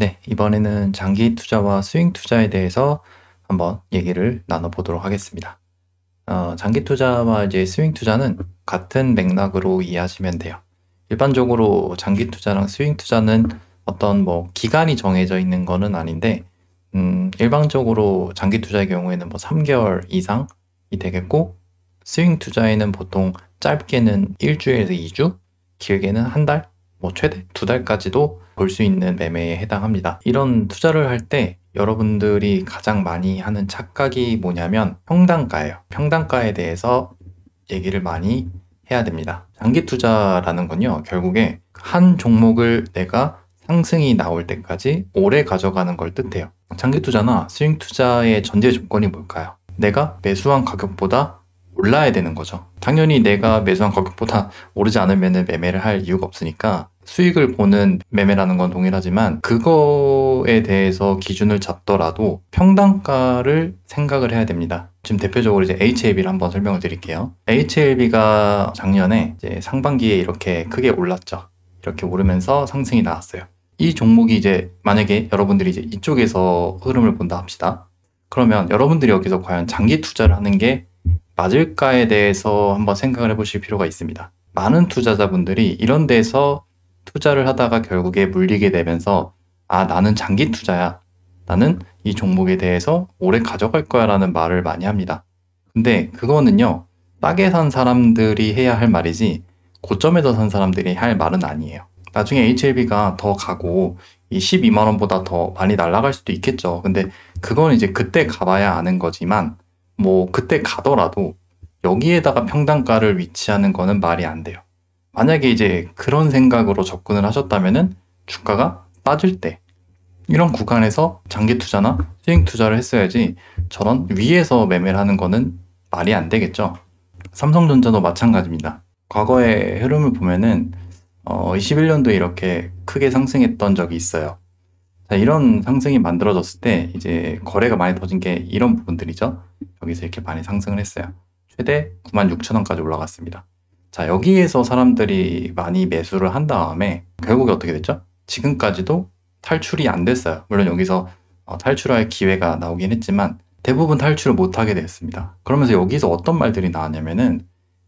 네, 이번에는 장기 투자와 스윙 투자에 대해서 한번 얘기를 나눠보도록 하겠습니다. 장기 투자와 이제 스윙 투자는 같은 맥락으로 이해하시면 돼요. 일반적으로 장기 투자랑 스윙 투자는 어떤 기간이 정해져 있는 거는 아닌데, 일반적으로 장기 투자의 경우에는 3개월 이상이 되겠고, 스윙 투자에는 보통 짧게는 일주일에서 2주, 길게는 한 달, 최대 2달까지도 볼 수 있는 매매에 해당합니다. 이런 투자를 할 때 여러분들이 가장 많이 하는 착각이 뭐냐면 평단가예요. 평단가에 대해서 얘기를 많이 해야 됩니다. 장기 투자라는 건요, 결국에 한 종목을 내가 상승이 나올 때까지 오래 가져가는 걸 뜻해요. 장기 투자나 스윙 투자의 전제 조건이 뭘까요? 내가 매수한 가격보다 올라야 되는 거죠. 당연히 내가 매수한 가격보다 오르지 않으면 매매를 할 이유가 없으니까 수익을 보는 매매라는 건 동일하지만 그거에 대해서 기준을 잡더라도 평단가를 생각을 해야 됩니다. 지금 대표적으로 이제 HLB를 한번 설명을 드릴게요. HLB가 작년에 이제 상반기에 이렇게 크게 올랐죠. 이렇게 오르면서 상승이 나왔어요. 이 종목이 이제 만약에 여러분들이 이제 이쪽에서 흐름을 본다 합시다. 그러면 여러분들이 여기서 과연 장기 투자를 하는 게 맞을까에 대해서 한번 생각을 해보실 필요가 있습니다. 많은 투자자분들이 이런 데서 투자를 하다가 결국에 물리게 되면서 나는 장기 투자야. 나는 이 종목에 대해서 오래 가져갈 거야 라는 말을 많이 합니다. 근데 그거는요, 싸게 산 사람들이 해야 할 말이지 고점에서 산 사람들이 할 말은 아니에요. 나중에 HLB가 더 가고 이 12만 원보다 더 많이 날아갈 수도 있겠죠. 근데 그건 이제 그때 가봐야 아는 거지만 그때 가더라도 여기에다가 평단가를 위치하는 거는 말이 안 돼요. 만약에 이제 그런 생각으로 접근을 하셨다면은 주가가 빠질 때 이런 구간에서 장기 투자나 스윙 투자를 했어야지 저런 위에서 매매를 하는 거는 말이 안 되겠죠. 삼성전자도 마찬가지입니다. 과거의 흐름을 보면은 21년도에 이렇게 크게 상승했던 적이 있어요. 자, 이런 상승이 만들어졌을 때 이제 거래가 많이 터진 게 이런 부분들이죠. 여기서 이렇게 많이 상승을 했어요. 최대 96,000원까지 올라갔습니다. 자, 여기에서 사람들이 많이 매수를 한 다음에 결국에 어떻게 됐죠? 지금까지도 탈출이 안 됐어요. 물론 여기서 탈출할 기회가 나오긴 했지만 대부분 탈출을 못하게 됐습니다. 그러면서 여기서 어떤 말들이 나왔냐면은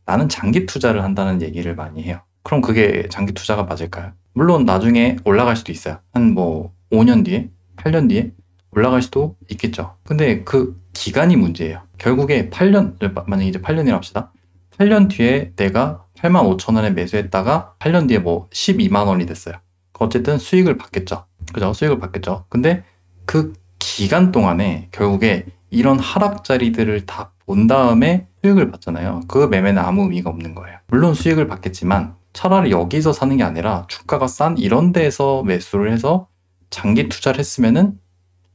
나는 장기 투자를 한다는 얘기를 많이 해요. 그럼 그게 장기 투자가 맞을까요? 물론 나중에 올라갈 수도 있어요. 한 5년 뒤에, 8년 뒤에 올라갈 수도 있겠죠. 근데 그 기간이 문제예요. 결국에 8년, 만약에 이제 8년이라 합시다. 8년 뒤에 내가 85,000원에 매수했다가 8년 뒤에 12만 원이 됐어요. 어쨌든 수익을 받겠죠. 그죠? 수익을 받겠죠. 근데 그 기간 동안에 결국에 이런 하락 자리들을 다 본 다음에 수익을 받잖아요. 그 매매는 아무 의미가 없는 거예요. 물론 수익을 받겠지만 차라리 여기서 사는 게 아니라 주가가 싼 이런 데서 매수를 해서 장기 투자를 했으면은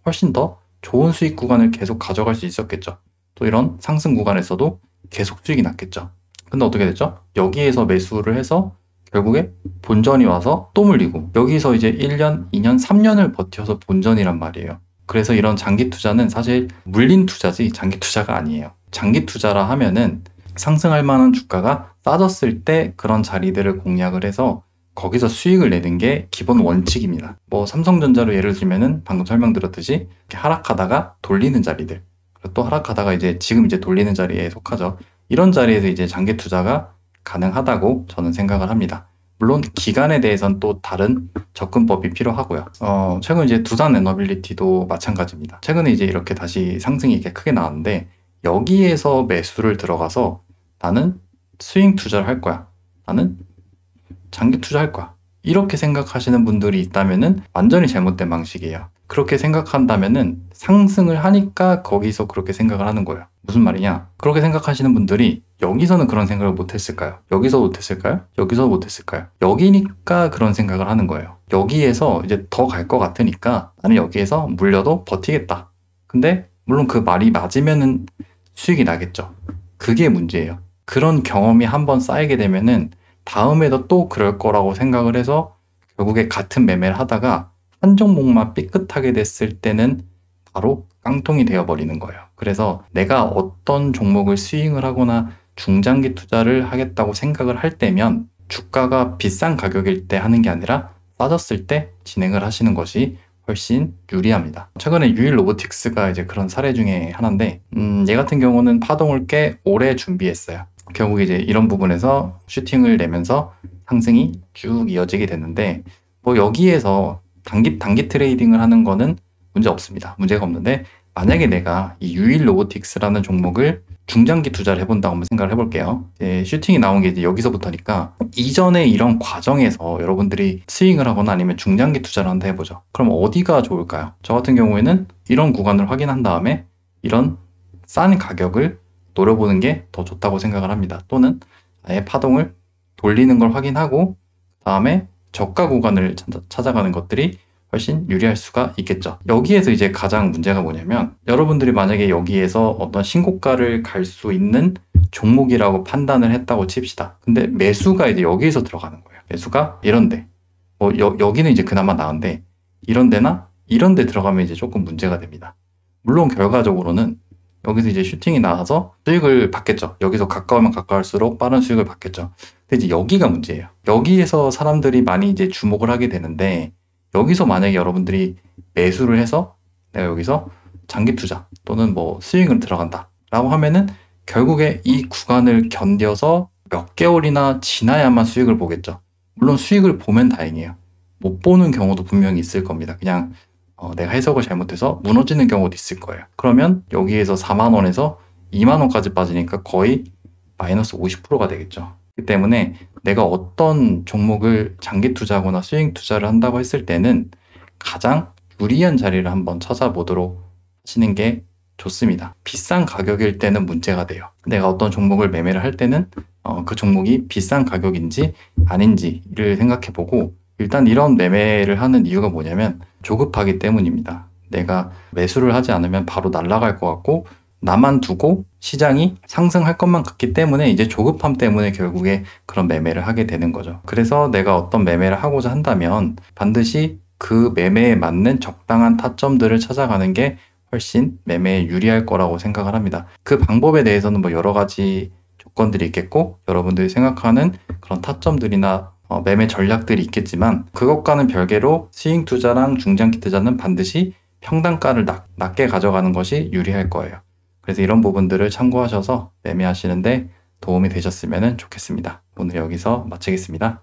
훨씬 더 좋은 수익 구간을 계속 가져갈 수 있었겠죠. 또 이런 상승 구간에서도 계속 수익이 났겠죠. 근데 어떻게 됐죠? 여기에서 매수를 해서 결국에 본전이 와서 또 물리고 여기서 이제 1년, 2년, 3년을 버텨서 본전이란 말이에요. 그래서 이런 장기 투자는 사실 물린 투자지 장기 투자가 아니에요. 장기 투자라 하면은 상승할 만한 주가가 싸졌을 때 그런 자리들을 공략을 해서 거기서 수익을 내는 게 기본 원칙입니다. 삼성전자로 예를 들면은 방금 설명드렸듯이 이렇게 하락하다가 돌리는 자리들, 그리고 또 하락하다가 지금 이제 돌리는 자리에 속하죠. 이런 자리에서 이제 장기 투자가 가능하다고 저는 생각을 합니다. 물론 기간에 대해서는 또 다른 접근법이 필요하고요. 최근 이제 두산 에너빌리티도 마찬가지입니다. 최근에 이제 이렇게 다시 상승이 이렇게 크게 나왔는데 여기에서 매수를 들어가서 나는 스윙 투자를 할 거야. 나는 장기 투자할 거야. 이렇게 생각하시는 분들이 있다면은 완전히 잘못된 방식이에요. 그렇게 생각한다면은 상승을 하니까 거기서 그렇게 생각을 하는 거예요. 무슨 말이냐? 그렇게 생각하시는 분들이 여기서는 그런 생각을 못 했을까요? 여기서 못 했을까요? 여기서 못 했을까요? 여기니까 그런 생각을 하는 거예요. 여기에서 이제 더 갈 것 같으니까 나는 여기에서 물려도 버티겠다. 근데 물론 그 말이 맞으면은 수익이 나겠죠. 그게 문제예요. 그런 경험이 한번 쌓이게 되면은 다음에도 또 그럴 거라고 생각을 해서 결국에 같은 매매를 하다가 한 종목만 삐끗하게 됐을 때는 바로 깡통이 되어버리는 거예요. 그래서 내가 어떤 종목을 스윙을 하거나 중장기 투자를 하겠다고 생각을 할 때면 주가가 비싼 가격일 때 하는 게 아니라 싸졌을 때 진행을 하시는 것이 훨씬 유리합니다. 최근에 유일 로보틱스가 이제 그런 사례 중에 하나인데, 얘 같은 경우는 파동을 꽤 오래 준비했어요. 결국 이제 이런 부분에서 슈팅을 내면서 상승이 쭉 이어지게 됐는데, 뭐 여기에서 단기 트레이딩을 하는 거는 문제 없습니다. 문제가 없는데, 만약에 내가 이 유일 로보틱스라는 종목을 중장기 투자를 해본다고 한번 생각을 해볼게요. 슈팅이 나온 게 이제 여기서부터니까 이전에 이런 과정에서 여러분들이 스윙을 하거나 아니면 중장기 투자를 한다 해보죠. 그럼 어디가 좋을까요? 저 같은 경우에는 이런 구간을 확인한 다음에 이런 싼 가격을 노려보는 게 더 좋다고 생각을 합니다. 또는 아예 파동을 돌리는 걸 확인하고 다음에 저가 구간을 찾아가는 것들이 훨씬 유리할 수가 있겠죠. 여기에서 이제 가장 문제가 뭐냐면 여러분들이 만약에 여기에서 어떤 신고가를 갈 수 있는 종목이라고 판단을 했다고 칩시다. 근데 매수가 이제 여기에서 들어가는 거예요. 매수가 이런데 여기는 이제 그나마 나은데 이런 데나 이런 데 들어가면 이제 조금 문제가 됩니다. 물론 결과적으로는 여기서 이제 슈팅이 나와서 수익을 받겠죠. 여기서 가까우면 가까울수록 빠른 수익을 받겠죠. 근데 이제 여기가 문제예요. 여기에서 사람들이 많이 이제 주목을 하게 되는데 여기서 만약에 여러분들이 매수를 해서 내가 여기서 장기 투자 또는 뭐 스윙을 들어간다 라고 하면은 결국에 이 구간을 견뎌서 몇 개월이나 지나야만 수익을 보겠죠. 물론 수익을 보면 다행이에요. 못 보는 경우도 분명히 있을 겁니다. 그냥 내가 해석을 잘못해서 무너지는 경우도 있을 거예요. 그러면 여기에서 4만 원에서 2만 원까지 빠지니까 거의 마이너스 50%가 되겠죠. 그렇기 때문에 내가 어떤 종목을 장기 투자하거나 스윙 투자를 한다고 했을 때는 가장 유리한 자리를 한번 찾아보도록 하시는 게 좋습니다. 비싼 가격일 때는 문제가 돼요. 내가 어떤 종목을 매매를 할 때는 그 종목이 비싼 가격인지 아닌지를 생각해보고 일단 이런 매매를 하는 이유가 뭐냐면 조급하기 때문입니다. 내가 매수를 하지 않으면 바로 날아갈 것 같고 나만 두고 시장이 상승할 것만 같기 때문에 이제 조급함 때문에 결국에 그런 매매를 하게 되는 거죠. 그래서 내가 어떤 매매를 하고자 한다면 반드시 그 매매에 맞는 적당한 타점들을 찾아가는 게 훨씬 매매에 유리할 거라고 생각을 합니다. 그 방법에 대해서는 뭐 여러 가지 조건들이 있겠고 여러분들이 생각하는 그런 타점들이나 매매 전략들이 있겠지만 그것과는 별개로 스윙 투자랑 중장기 투자는 반드시 평단가를 낮게 가져가는 것이 유리할 거예요. 그래서 이런 부분들을 참고하셔서 매매하시는데 도움이 되셨으면 좋겠습니다. 오늘 여기서 마치겠습니다.